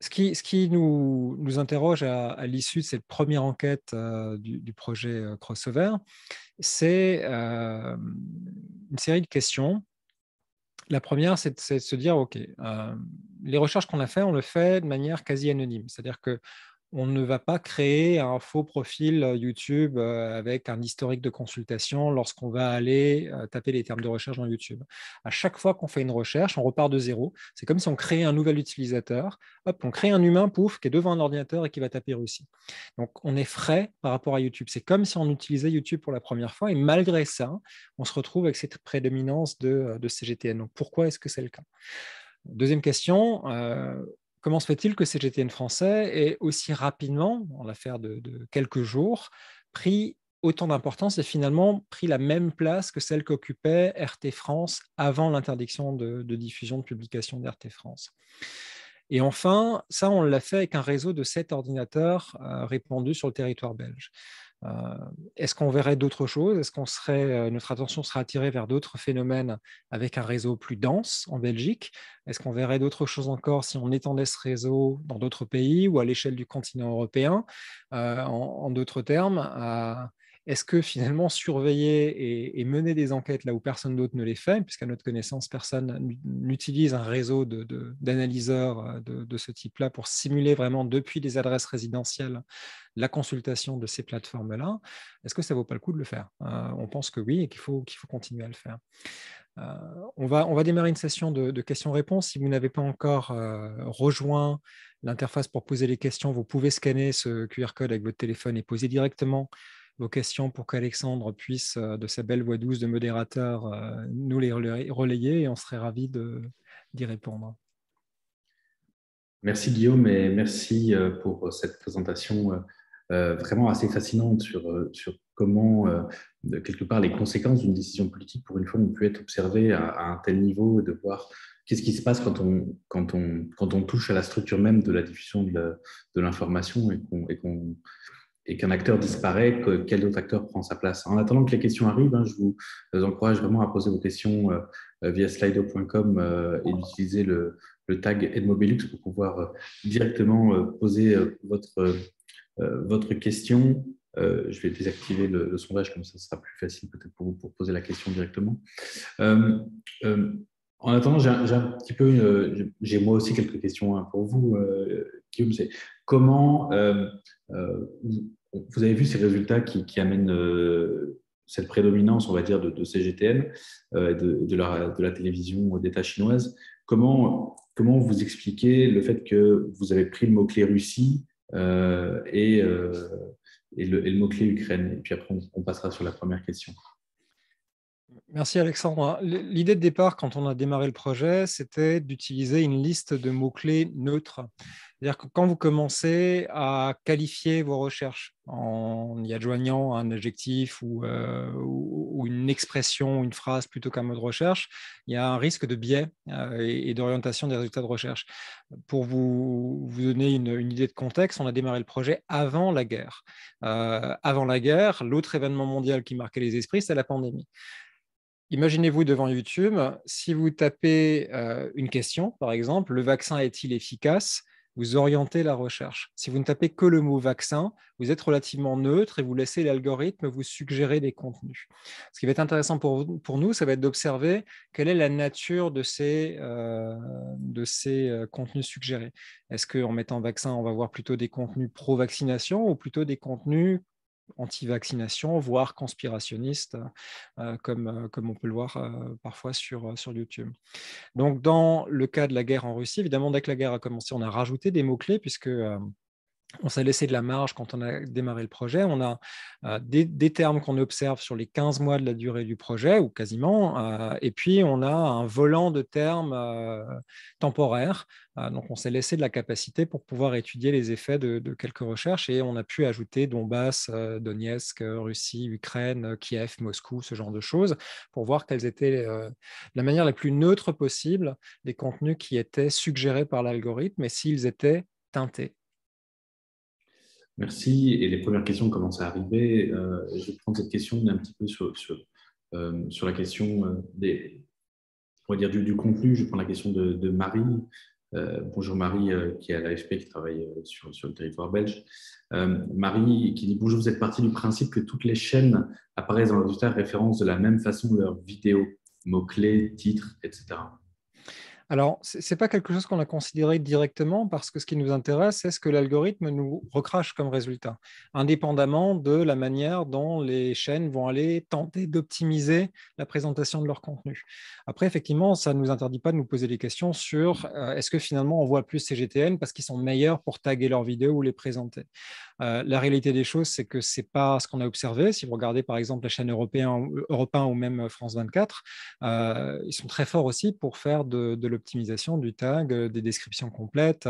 Ce qui nous interroge à l'issue de cette première enquête du projet Crossover, c'est une série de questions. La première, c'est de se dire, OK, les recherches qu'on a faites, on le fait de manière quasi anonyme. C'est-à-dire qu'on ne va pas créer un faux profil YouTube avec un historique de consultation lorsqu'on va aller taper les termes de recherche dans YouTube. À chaque fois qu'on fait une recherche, on repart de zéro. C'est comme si on créait un nouvel utilisateur. Hop, on crée un humain, pouf, qui est devant un ordinateur et qui va taper Russie. Donc, on est frais par rapport à YouTube. C'est comme si on utilisait YouTube pour la première fois. Et malgré ça, on se retrouve avec cette prédominance de CGTN. Donc, pourquoi est-ce que c'est le cas? Deuxième question, comment se fait-il que CGTN français ait aussi rapidement, en l'affaire de quelques jours, pris autant d'importance et finalement pris la même place que celle qu'occupait RT France avant l'interdiction de diffusion de publication d'RT France? Et enfin, ça, on l'a fait avec un réseau de 7 ordinateurs répandus sur le territoire belge. Est-ce qu'on verrait d'autres choses? Est-ce notre attention serait attirée vers d'autres phénomènes avec un réseau plus dense en Belgique? Est-ce qu'on verrait d'autres choses encore si on étendait ce réseau dans d'autres pays ou à l'échelle du continent européen? En d'autres termes, est-ce que finalement surveiller et mener des enquêtes là où personne d'autre ne les fait, puisqu'à notre connaissance, personne n'utilise un réseau d'analyseurs de ce type-là pour simuler vraiment depuis des adresses résidentielles la consultation de ces plateformes-là, est-ce que ça ne vaut pas le coup de le faire? On pense que oui et qu'il faut continuer à le faire. On va démarrer une session de questions-réponses. Si vous n'avez pas encore rejoint l'interface pour poser les questions, vous pouvez scanner ce QR code avec votre téléphone et poser directement vos questions pour qu'Alexandre puisse, de sa belle voix douce de modérateur, nous les relayer et on serait ravis d'y répondre. Merci Guillaume et merci pour cette présentation vraiment assez fascinante sur comment, quelque part, les conséquences d'une décision politique, pour une fois, ont pu être observées à un tel niveau et de voir qu'est-ce qui se passe quand on touche à la structure même de la diffusion de l'information et qu'un acteur disparaît, quel autre acteur prend sa place. En attendant que les questions arrivent, je vous encourage vraiment à poser vos questions via slido.com et d'utiliser le tag Edmobelux pour pouvoir directement poser votre question. Je vais désactiver le sondage, comme ça ce sera plus facile peut-être pour vous pour poser la question directement. En attendant, j'ai moi aussi quelques questions pour vous, Guillaume. C'est comment vous avez vu ces résultats qui amènent cette prédominance, on va dire, de CGTN, de la télévision d'État chinoise. Comment vous expliquez le fait que vous avez pris le mot-clé Russie et le mot-clé Ukraine? Et puis après, on passera sur la première question. Merci Alexandre. L'idée de départ, quand on a démarré le projet, c'était d'utiliser une liste de mots-clés neutres. C'est-à-dire que quand vous commencez à qualifier vos recherches en y adjoignant un adjectif ou une expression, une phrase plutôt qu'un mot de recherche, il y a un risque de biais et d'orientation des résultats de recherche. Pour vous donner une idée de contexte, on a démarré le projet avant la guerre. Avant la guerre, l'autre événement mondial qui marquait les esprits, c'est la pandémie. Imaginez-vous devant YouTube, si vous tapez une question, par exemple, le vaccin est-il efficace? Vous orientez la recherche. Si vous ne tapez que le mot vaccin, vous êtes relativement neutre et vous laissez l'algorithme vous suggérer des contenus. Ce qui va être intéressant pour nous, ça va être d'observer quelle est la nature de ces contenus suggérés. Est-ce qu'en mettant vaccin, on va voir plutôt des contenus pro-vaccination ou plutôt des contenus anti-vaccination, voire conspirationnistes, comme on peut le voir parfois sur YouTube. Donc, dans le cas de la guerre en Russie, évidemment, dès que la guerre a commencé, on a rajouté des mots-clés puisque on s'est laissé de la marge quand on a démarré le projet. On a des termes qu'on observe sur les 15 mois de la durée du projet, ou quasiment, et puis on a un volant de termes temporaires. Donc on s'est laissé de la capacité pour pouvoir étudier les effets de quelques recherches, et on a pu ajouter Donbass, Donetsk, Russie, Ukraine, Kiev, Moscou, ce genre de choses, pour voir quelles étaient la manière la plus neutre possible des contenus qui étaient suggérés par l'algorithme et s'ils étaient teintés. Merci. Et les premières questions commencent à arriver. Je vais prendre cette question un petit peu sur la question on va dire du contenu. Je prends la question de Marie. Bonjour Marie, qui est à l'AFP, qui travaille sur le territoire belge. Marie qui dit « Bonjour, vous êtes partie du principe que toutes les chaînes apparaissent dans le résultat référence de la même façon leurs vidéos, mots-clés, titres, etc. » Alors, ce n'est pas quelque chose qu'on a considéré directement parce que ce qui nous intéresse, c'est ce que l'algorithme nous recrache comme résultat, indépendamment de la manière dont les chaînes vont aller tenter d'optimiser la présentation de leur contenu. Après, effectivement, ça ne nous interdit pas de nous poser des questions sur est-ce que finalement on voit plus CGTN parce qu'ils sont meilleurs pour taguer leurs vidéos ou les présenter. La réalité des choses, c'est que ce n'est pas ce qu'on a observé. Si vous regardez par exemple la chaîne Europe 1 ou même France 24, ils sont très forts aussi pour faire de l'optimisation du tag, des descriptions complètes,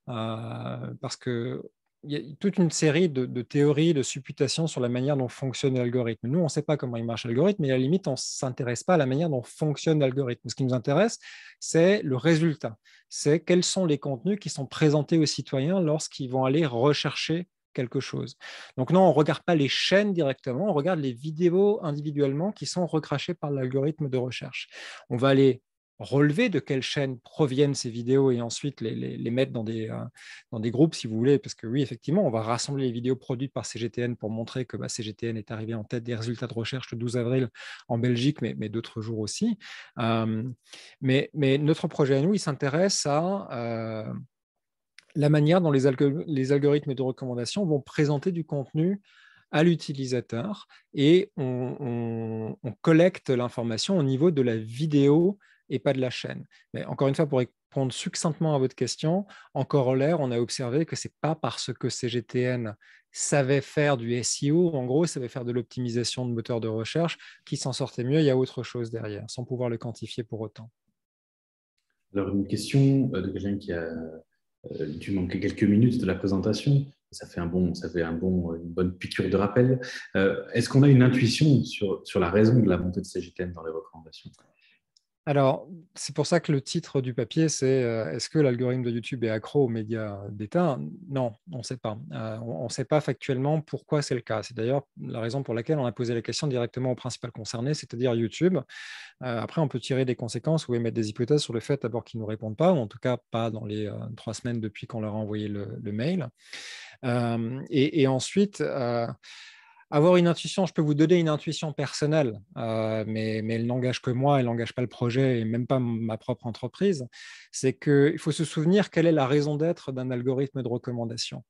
parce que il y a toute une série de théories, de supputations sur la manière dont fonctionne l'algorithme. Nous, on ne sait pas comment il marche l'algorithme, mais à la limite, on ne s'intéresse pas à la manière dont fonctionne l'algorithme. Ce qui nous intéresse, c'est le résultat. C'est quels sont les contenus qui sont présentés aux citoyens lorsqu'ils vont aller rechercher quelque chose. Donc non, on ne regarde pas les chaînes directement, on regarde les vidéos individuellement qui sont recrachées par l'algorithme de recherche. On va aller relever de quelle chaîne proviennent ces vidéos et ensuite les mettre dans des groupes, si vous voulez, parce que oui, effectivement, on va rassembler les vidéos produites par CGTN pour montrer que CGTN est arrivé en tête des résultats de recherche le 12 avril en Belgique, mais d'autres jours aussi. Mais notre projet à nous, il s'intéresse à la manière dont les algorithmes de recommandation vont présenter du contenu à l'utilisateur et on collecte l'information au niveau de la vidéo et pas de la chaîne. Mais encore une fois, pour répondre succinctement à votre question, en corollaire, on a observé que ce n'est pas parce que CGTN savait faire du SEO, en gros, savait faire de l'optimisation de moteurs de recherche, qui s'en sortait mieux, il y a autre chose derrière, sans pouvoir le quantifier pour autant. Alors, une question de quelqu'un qui a dû manquer quelques minutes de la présentation. Ça fait une bonne piqûre de rappel. Est-ce qu'on a une intuition sur la raison de la montée de CGTN dans les recommandations ? Alors, c'est pour ça que le titre du papier, c'est est-ce que l'algorithme de YouTube est accro aux médias d'État ? Non, on ne sait pas. On ne sait pas factuellement pourquoi c'est le cas. C'est d'ailleurs la raison pour laquelle on a posé la question directement au principal concerné, c'est-à-dire YouTube. Après, on peut tirer des conséquences ou émettre des hypothèses sur le fait d'abord qu'ils ne nous répondent pas, ou en tout cas pas dans les 3 semaines depuis qu'on leur a envoyé le mail. Et ensuite, avoir une intuition, je peux vous donner une intuition personnelle, mais elle n'engage que moi, elle n'engage pas le projet et même pas ma propre entreprise. C'est qu'il faut se souvenir quelle est la raison d'être d'un algorithme de recommandation.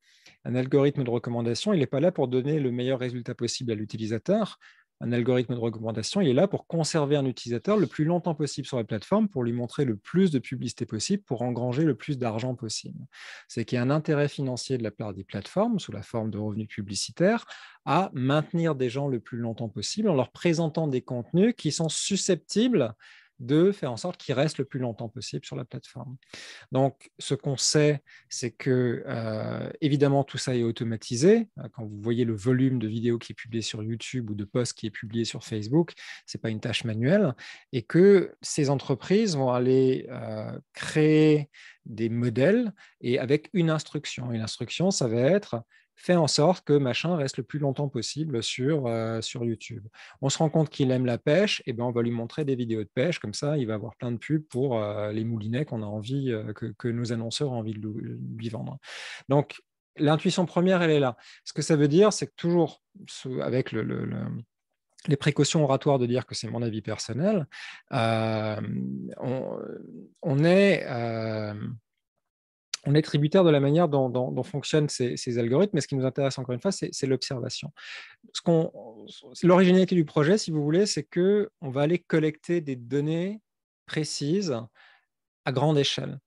Un algorithme de recommandation, il n'est pas là pour donner le meilleur résultat possible à l'utilisateur. Un algorithme de recommandation, il est là pour conserver un utilisateur le plus longtemps possible sur la plateforme, pour lui montrer le plus de publicité possible, pour engranger le plus d'argent possible. C'est qu'il y a un intérêt financier de la part des plateformes, sous la forme de revenus publicitaires, à maintenir des gens le plus longtemps possible en leur présentant des contenus qui sont susceptibles de faire en sorte qu'ils restent le plus longtemps possible sur la plateforme. Donc, ce qu'on sait, c'est que, évidemment, tout ça est automatisé. Quand vous voyez le volume de vidéos qui est publié sur YouTube ou de posts qui est publié sur Facebook, ce n'est pas une tâche manuelle, et que ces entreprises vont aller créer des modèles et avec une instruction. Et l'instruction, ça va être fait en sorte que machin reste le plus longtemps possible sur YouTube. On se rend compte qu'il aime la pêche, et ben on va lui montrer des vidéos de pêche, comme ça il va avoir plein de pubs pour les moulinets qu'on a envie, que nos annonceurs ont envie de lui vendre. Donc l'intuition première, elle est là. Ce que ça veut dire, c'est que toujours avec les précautions oratoires de dire que c'est mon avis personnel, on est tributaire de la manière dont fonctionnent ces algorithmes, mais ce qui nous intéresse encore une fois, c'est l'observation. L'originalité du projet, si vous voulez, c'est qu'on va aller collecter des données précises à grande échelle.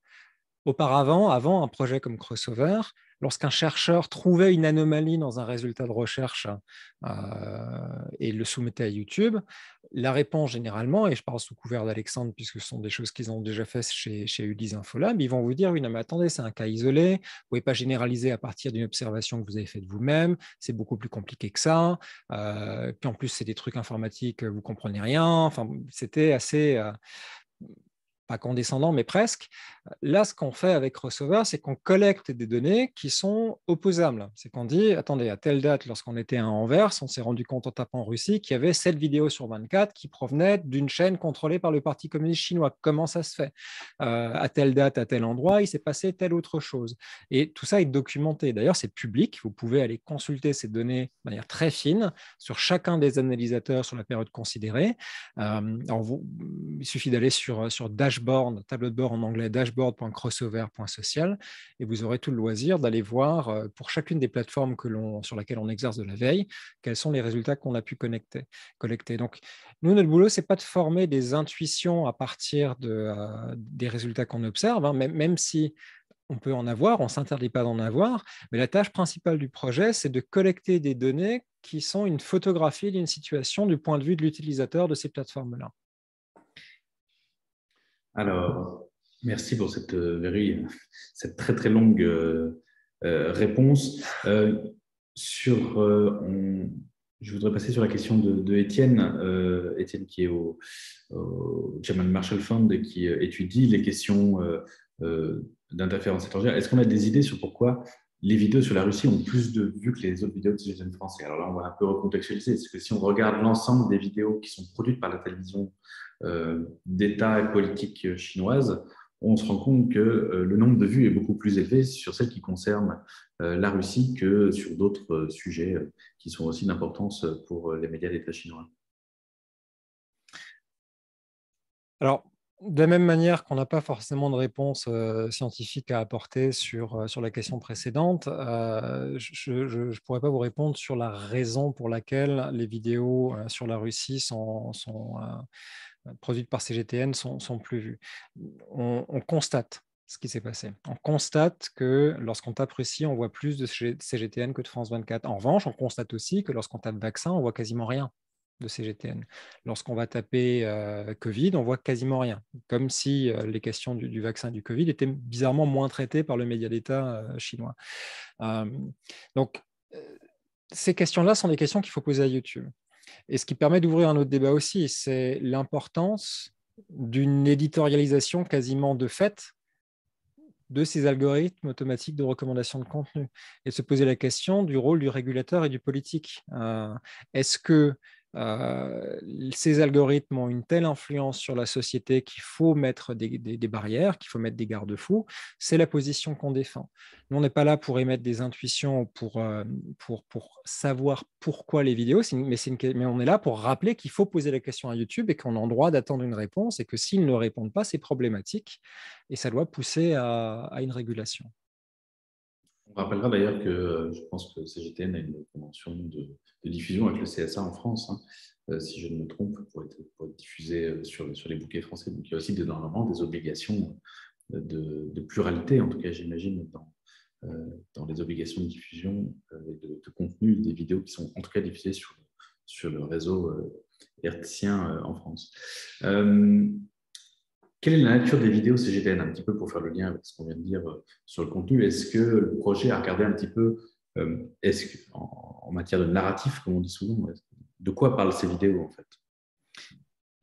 Auparavant, avant un projet comme Crossover, lorsqu'un chercheur trouvait une anomalie dans un résultat de recherche et le soumettait à YouTube, la réponse généralement, et je parle sous couvert d'Alexandre puisque ce sont des choses qu'ils ont déjà fait chez Ulysse Infolab, ils vont vous dire, oui, non, mais attendez, c'est un cas isolé, vous ne pouvez pas généraliser à partir d'une observation que vous avez faite vous-même, c'est beaucoup plus compliqué que ça, puis en plus, c'est des trucs informatiques, vous ne comprenez rien, enfin, c'était assez... pas condescendant, mais presque. Là, ce qu'on fait avec Crossover, c'est qu'on collecte des données qui sont opposables. C'est qu'on dit, attendez, à telle date, lorsqu'on était à Anvers, on s'est rendu compte en tapant en Russie qu'il y avait 7 vidéos sur 24 qui provenaient d'une chaîne contrôlée par le Parti communiste chinois. Comment ça se fait? À telle date, à tel endroit, il s'est passé telle autre chose. Et tout ça est documenté. D'ailleurs, c'est public. Vous pouvez aller consulter ces données de manière très fine sur chacun des analysateurs sur la période considérée. Il suffit d'aller sur Dashboard, tableau de bord en anglais, dashboard.crossover.social, et vous aurez tout le loisir d'aller voir pour chacune des plateformes sur laquelle on exerce de la veille, quels sont les résultats qu'on a pu collecter. Donc, nous, notre boulot, ce n'est pas de former des intuitions à partir des résultats qu'on observe, hein, même si on peut en avoir, on ne s'interdit pas d'en avoir, mais la tâche principale du projet, c'est de collecter des données qui sont une photographie d'une situation du point de vue de l'utilisateur de ces plateformes-là. Alors, merci pour cette très très longue réponse. Je voudrais passer sur la question de Étienne, Étienne qui est au German Marshall Fund et qui étudie les questions d'interférences étrangères. Est-ce qu'on a des idées sur pourquoi les vidéos sur la Russie ont plus de vues que les autres vidéos de citoyens français? Alors là, on va un peu recontextualiser. Parce que si on regarde l'ensemble des vidéos qui sont produites par la télévision d'État et politique chinoise, on se rend compte que le nombre de vues est beaucoup plus élevé sur celles qui concernent la Russie que sur d'autres sujets qui sont aussi d'importance pour les médias d'État chinois. Alors, de la même manière qu'on n'a pas forcément de réponse scientifique à apporter sur la question précédente, je ne pourrais pas vous répondre sur la raison pour laquelle les vidéos sur la Russie sont produites par CGTN sont plus vues. On constate ce qui s'est passé. On constate que lorsqu'on tape Russie, on voit plus de CGTN que de France 24. En revanche, on constate aussi que lorsqu'on tape vaccin, on voit quasiment rien de CGTN. Lorsqu'on va taper Covid, on voit quasiment rien. Comme si les questions du vaccin du Covid étaient bizarrement moins traitées par le média d'État chinois. Donc, ces questions-là sont des questions qu'il faut poser à YouTube. Et ce qui permet d'ouvrir un autre débat aussi, c'est l'importance d'une éditorialisation quasiment de fait de ces algorithmes automatiques de recommandation de contenu et de se poser la question du rôle du régulateur et du politique. Est-ce que ces algorithmes ont une telle influence sur la société qu'il faut mettre des barrières, qu'il faut mettre des garde-fous? C'est la position qu'on défend. Nous, on n'est pas là pour émettre des intuitions, pour savoir pourquoi les vidéos, mais on est là pour rappeler qu'il faut poser la question à YouTube et qu'on a le droit d'attendre une réponse et que s'ils ne répondent pas, c'est problématique et ça doit pousser à une régulation. On rappellera d'ailleurs que je pense que CGTN a une convention de diffusion avec le CSA en France, hein, si je ne me trompe, pour être diffusé sur les bouquets français. Donc il y a aussi normalement des obligations de pluralité, en tout cas j'imagine, dans les obligations de diffusion et de contenu des vidéos qui sont en tout cas diffusées sur le réseau hertzien en France. Quelle est la nature des vidéos CGTN, un petit peu pour faire le lien avec ce qu'on vient de dire sur le contenu? Est-ce que le projet a regardé un petit peu, en matière de narratif, comme on dit souvent, de quoi parlent ces vidéos en fait?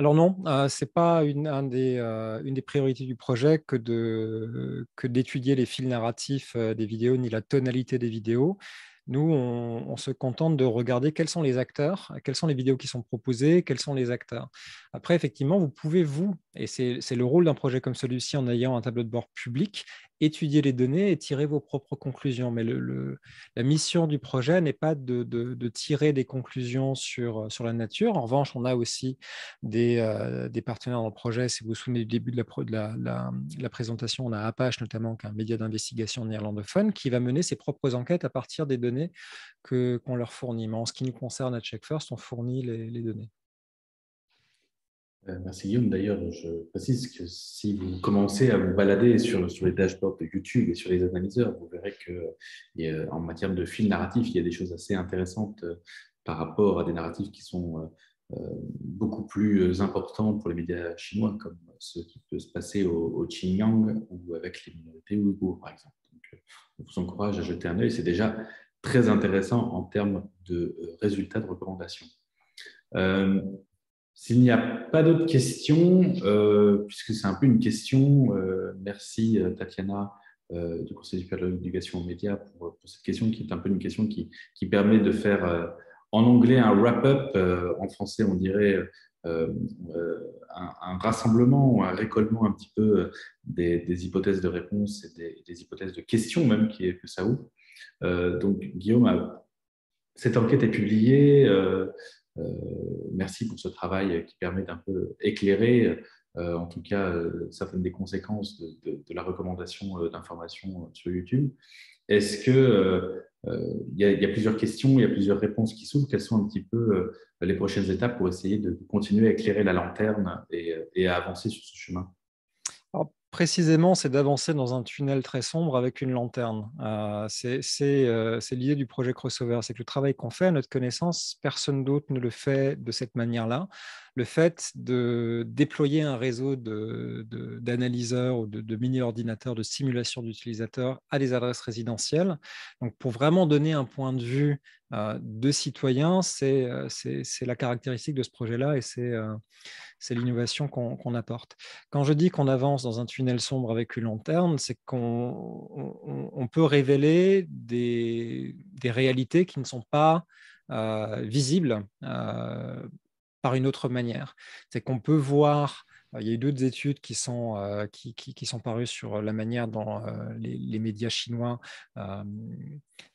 Alors non, ce n'est pas une des priorités du projet que d'étudier les fils narratifs des vidéos ni la tonalité des vidéos. Nous, on se contente de regarder quels sont les acteurs, quelles sont les vidéos qui sont proposées, quels sont les acteurs. Après, effectivement, vous pouvez, et c'est le rôle d'un projet comme celui-ci en ayant un tableau de bord public, étudier les données et tirer vos propres conclusions. Mais la mission du projet n'est pas de tirer des conclusions sur la nature. En revanche, on a aussi des partenaires dans le projet. Si vous vous souvenez du début de la présentation, on a Apache notamment, qui est un média d'investigation néerlandophone, qui va mener ses propres enquêtes à partir des données qu'on leur fournit. Mais en ce qui nous concerne à CheckFirst, on fournit les données. Merci Guillaume. D'ailleurs, je précise que si vous commencez à vous balader sur les dashboards de YouTube et sur les analyseurs, vous verrez qu'en matière de fil narratif, il y a des choses assez intéressantes par rapport à des narratifs qui sont beaucoup plus importants pour les médias chinois, comme ce qui peut se passer au Xinjiang ou avec les minorités ouïghours, par exemple. Donc, on vous encourage à jeter un œil. C'est déjà très intéressant en termes de résultats de recommandation. S'il n'y a pas d'autres questions, puisque c'est un peu une question, merci Tatiana du Conseil supérieur de l'éducation aux médias pour cette question qui est un peu une question qui permet de faire en anglais un wrap-up, en français on dirait un rassemblement ou un récollement un petit peu des hypothèses de réponse et des hypothèses de questions même que ça ouvre. Donc Guillaume, cette enquête est publiée. Merci pour ce travail qui permet d'un peu éclairer, en tout cas, certaines des conséquences de la recommandation d'informations sur YouTube. Est-ce que il y a plusieurs questions, il y a plusieurs réponses qui s'ouvrent. Quelles sont un petit peu les prochaines étapes pour essayer de continuer à éclairer la lanterne et à avancer sur ce chemin? Alors, précisément, c'est d'avancer dans un tunnel très sombre avec une lanterne. C'est l'idée du projet Crossover, c'est que le travail qu'on fait, à notre connaissance, personne d'autre ne le fait de cette manière-là. Le fait de déployer un réseau d'analyseurs ou de mini-ordinateurs de simulation d'utilisateurs à des adresses résidentielles, donc pour vraiment donner un point de vue de citoyens, c'est la caractéristique de ce projet-là et c'est l'innovation qu'on apporte. Quand je dis qu'on avance dans un tunnel sombre avec une lanterne, c'est qu'on peut révéler des réalités qui ne sont pas visibles par une autre manière. C'est qu'on peut voir, il y a eu d'autres études qui sont parues sur la manière dont les médias chinois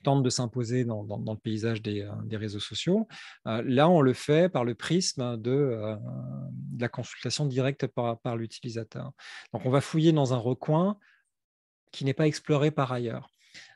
tentent de s'imposer dans le paysage des réseaux sociaux. Là, on le fait par le prisme de la consultation directe par l'utilisateur. Donc, on va fouiller dans un recoin qui n'est pas exploré par ailleurs.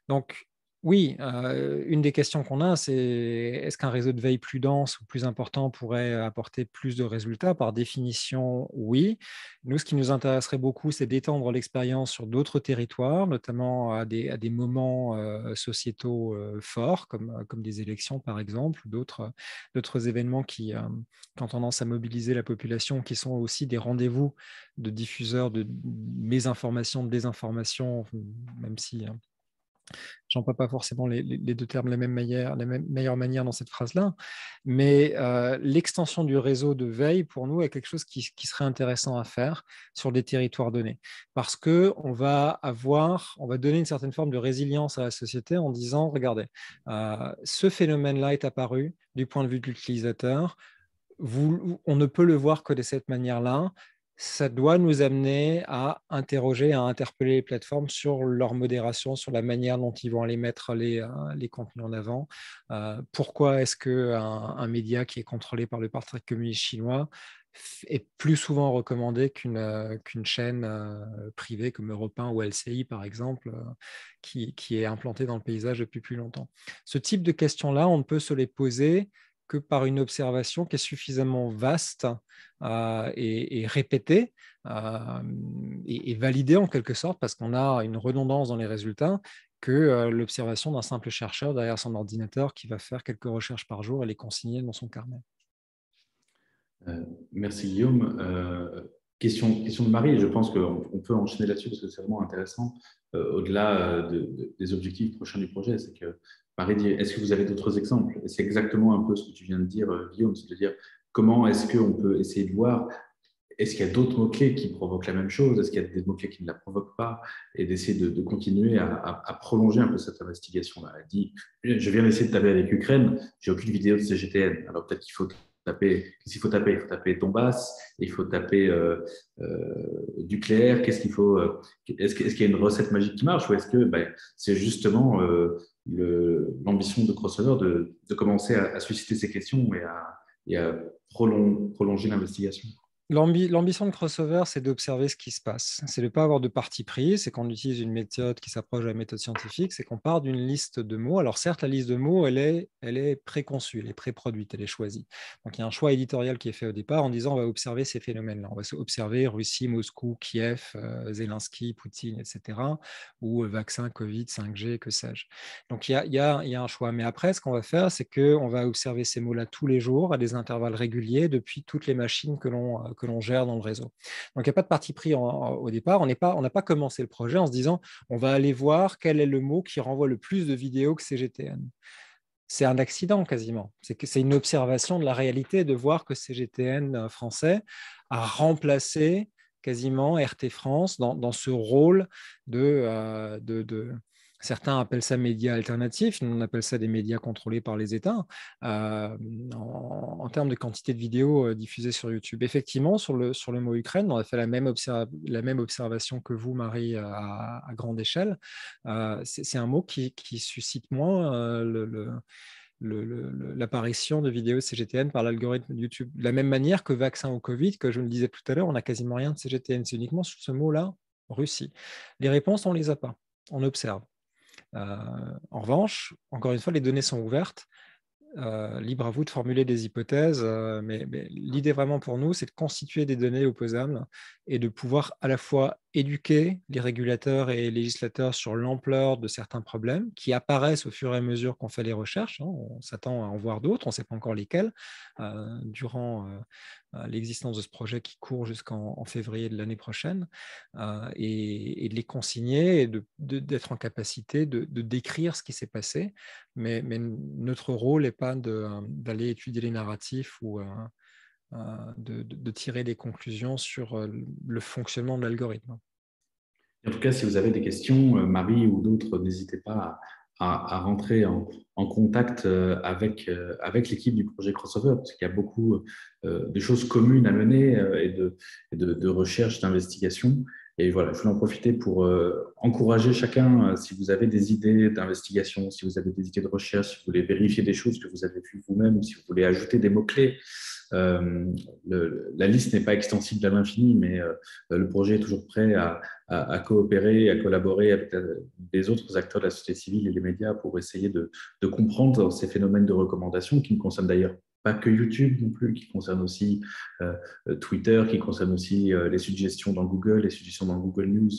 Donc, oui, une des questions qu'on a, c'est est-ce qu'un réseau de veille plus dense ou plus important pourrait apporter plus de résultats? Par définition, oui. Nous, ce qui nous intéresserait beaucoup, c'est d'étendre l'expérience sur d'autres territoires, notamment à des moments sociétaux forts, comme des élections, par exemple, ou d'autres événements qui ont tendance à mobiliser la population, qui sont aussi des rendez-vous de diffuseurs de mésinformation, de désinformation, même si... J'emploie pas forcément les deux termes de la même meilleure manière dans cette phrase-là, mais l'extension du réseau de veille, pour nous, est quelque chose qui serait intéressant à faire sur des territoires donnés, parce qu'on va donner une certaine forme de résilience à la société en disant, regardez, ce phénomène-là est apparu du point de vue de l'utilisateur, on ne peut le voir que de cette manière-là. Ça doit nous amener à interroger, à interpeller les plateformes sur leur modération, sur la manière dont ils vont aller mettre les contenus en avant. Pourquoi est-ce qu'un média qui est contrôlé par le Parti communiste chinois est plus souvent recommandé qu'une chaîne privée comme Europe 1 ou LCI, par exemple, qui est implantée dans le paysage depuis plus longtemps. Ce type de questions-là, on ne peut se les poser que par une observation qui est suffisamment vaste et répétée et validée en quelque sorte, parce qu'on a une redondance dans les résultats, que l'observation d'un simple chercheur derrière son ordinateur qui va faire quelques recherches par jour et les consigner dans son carnet. Merci Guillaume. Question de Marie, je pense qu'on peut enchaîner là-dessus parce que c'est vraiment intéressant, au-delà des objectifs prochains du projet. C'est que Marie dit, est-ce que vous avez d'autres exemples? Et c'est exactement un peu ce que tu viens de dire, Guillaume, c'est-à-dire comment est-ce qu'on peut essayer de voir, est-ce qu'il y a d'autres mots-clés qui provoquent la même chose? Est-ce qu'il y a des mots-clés qui ne la provoquent pas? Et d'essayer de continuer à prolonger un peu cette investigation-là. Elle dit, je viens d'essayer de taper avec Ukraine, j'ai aucune vidéo de CGTN. Alors peut-être qu'il faut qu'est-ce qu'il faut taper? Il faut taper Donbass, il faut taper nucléaire. Qu'est-ce qu'il faut est-ce qu'il y a une recette magique qui marche ou est-ce que c'est justement l'ambition de Crossover de commencer à susciter ces questions et à prolonger l'investigation? L'ambition de Crossover, c'est d'observer ce qui se passe. C'est de ne pas avoir de parti pris, c'est qu'on utilise une méthode qui s'approche de la méthode scientifique, c'est qu'on part d'une liste de mots. Alors certes, la liste de mots, elle est préconçue, elle est pré-produite, elle est choisie. Donc il y a un choix éditorial qui est fait au départ en disant on va observer ces phénomènes-là. On va observer Russie, Moscou, Kiev, Zelensky, Poutine, etc. ou vaccin, Covid, 5G, que sais-je. Donc il y a un choix. Mais après, ce qu'on va faire, c'est qu'on va observer ces mots-là tous les jours à des intervalles réguliers depuis toutes les machines que l'on gère dans le réseau. Donc, il n'y a pas de parti pris au départ. On n'a pas commencé le projet en se disant on va aller voir quel est le mot qui renvoie le plus de vidéos que CGTN. C'est un accident quasiment. C'est une observation de la réalité de voir que CGTN français a remplacé quasiment RT France dans ce rôle de certains appellent ça médias alternatifs, nous on appelle ça des médias contrôlés par les États, en termes de quantité de vidéos diffusées sur YouTube. Effectivement, sur le mot Ukraine, on a fait la même observation que vous, Marie, à grande échelle. C'est un mot qui suscite moins l'apparition de vidéos CGTN par l'algorithme de YouTube. De la même manière que vaccin au Covid, que je le disais tout à l'heure, on n'a quasiment rien de CGTN. C'est uniquement sur ce mot-là, Russie. Les réponses, on ne les a pas. On observe. En revanche, encore une fois, les données sont ouvertes. Libre à vous de formuler des hypothèses, mais l'idée vraiment pour nous, c'est de constituer des données opposables et de pouvoir à la fois éduquer les régulateurs et les législateurs sur l'ampleur de certains problèmes qui apparaissent au fur et à mesure qu'on fait les recherches. On s'attend à en voir d'autres, on ne sait pas encore lesquels, durant l'existence de ce projet qui court jusqu'en février de l'année prochaine, et de les consigner et d'être en capacité de décrire ce qui s'est passé. Mais notre rôle n'est pas d'aller étudier les narratifs ou de tirer des conclusions sur le fonctionnement de l'algorithme. En tout cas, si vous avez des questions, Marie ou d'autres, n'hésitez pas à rentrer en contact avec l'équipe du projet Crossover, parce qu'il y a beaucoup de choses communes à mener et de recherche, d'investigation. Et voilà, je voulais en profiter pour encourager chacun, si vous avez des idées d'investigation, si vous avez des idées de recherche, si vous voulez vérifier des choses que vous avez vues vous-même, ou si vous voulez ajouter des mots-clés. La liste n'est pas extensible à l'infini, mais le projet est toujours prêt à coopérer, à collaborer avec des autres acteurs de la société civile et les médias pour essayer de comprendre ces phénomènes de recommandation qui ne concernent d'ailleurs pas que YouTube non plus, qui concernent aussi Twitter, qui concernent aussi les suggestions dans Google, les suggestions dans Google News,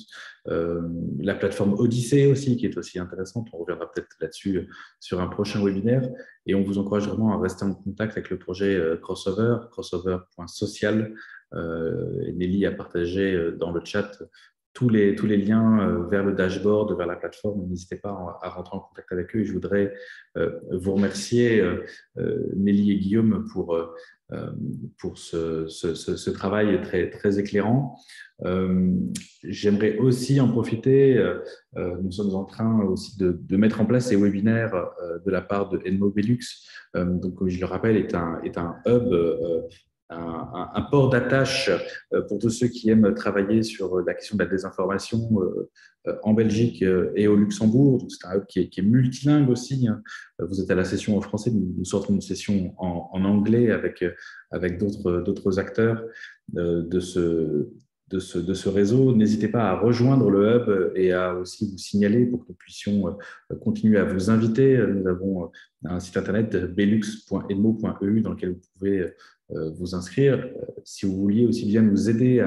la plateforme Odyssey aussi, qui est aussi intéressante. On reviendra peut-être là-dessus sur un prochain webinaire. Et on vous encourage vraiment à rester en contact avec le projet Crossover, crossover.social. Et Nelly a partagé dans le chat tous les liens vers le dashboard, vers la plateforme. N'hésitez pas à rentrer en contact avec eux. Et je voudrais vous remercier, Nelly et Guillaume, pour ce travail très, très éclairant. J'aimerais aussi en profiter. Nous sommes en train aussi de mettre en place ces webinaires de la part de Enmo Belux. Donc, comme je le rappelle, est un hub, un port d'attache pour tous ceux qui aiment travailler sur la question de la désinformation en Belgique et au Luxembourg. C'est un hub qui est multilingue aussi. Vous êtes à la session en français, nous sortons une session en anglais avec d'autres acteurs de ce réseau. N'hésitez pas à rejoindre le hub et à aussi vous signaler pour que nous puissions continuer à vous inviter. Nous avons un site internet belux.enmo.eu dans lequel vous pouvez vous inscrire. Si vous vouliez aussi bien nous aider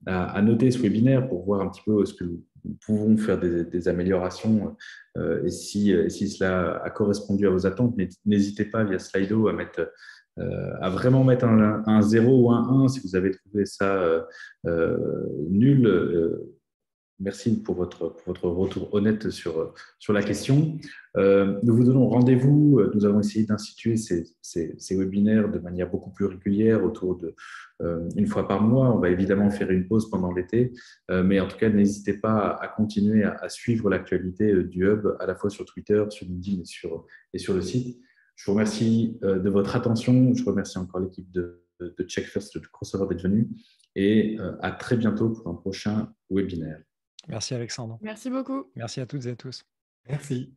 à noter ce webinaire pour voir un petit peu ce que nous pouvons faire des améliorations et si cela a correspondu à vos attentes, n'hésitez pas via Slido à vraiment mettre un 0 ou un 1 si vous avez trouvé ça nul. Merci pour votre retour honnête sur la question. Nous vous donnons rendez-vous. Nous allons essayer d'instituer ces webinaires de manière beaucoup plus régulière, autour de une fois par mois. On va évidemment faire une pause pendant l'été, mais en tout cas, n'hésitez pas à continuer à suivre l'actualité du Hub, à la fois sur Twitter, sur LinkedIn et sur le site. Je vous remercie de votre attention. Je remercie encore l'équipe de Check First, de Crossover d'être venu. Et à très bientôt pour un prochain webinaire. Merci Alexandre. Merci beaucoup. Merci à toutes et à tous. Merci.